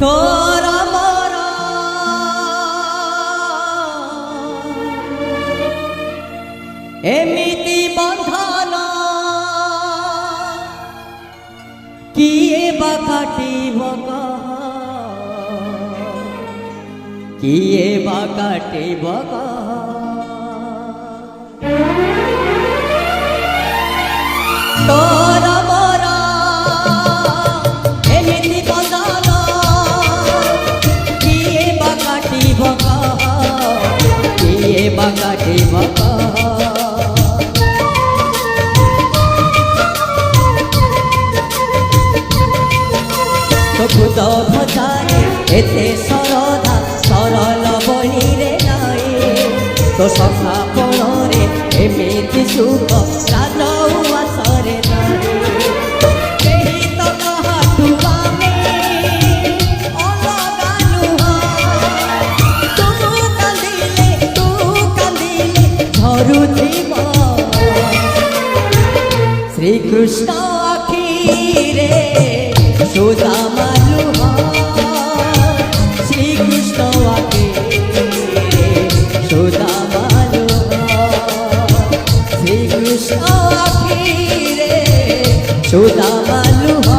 তোরা মরা এমিতি বন্ধন কিয়ে বা কাটিব কিয়ে বা কাটিব তোরা মরা এমিতি বন্ধন কিয়ে বা কাটিব কিয়ে বা কাটিব ভূত ভজারে এতে সরধা সরল বলিরে নাই তো সখা পণরে এমিতি সুখ রাজ উয়াসরে নাই কেহি তো কাহাঠু আমি অলগা নୁହଁ ତୁ କାନ୍ଦିଲେ ଝରୁଥିବ ଶ୍ରୀକୃଷ୍ଣ ଆଖିରେ ସୁଦାମା श्रीकृष्ण आके सुदामा श्रीकृष्ण आखिरे सुदामा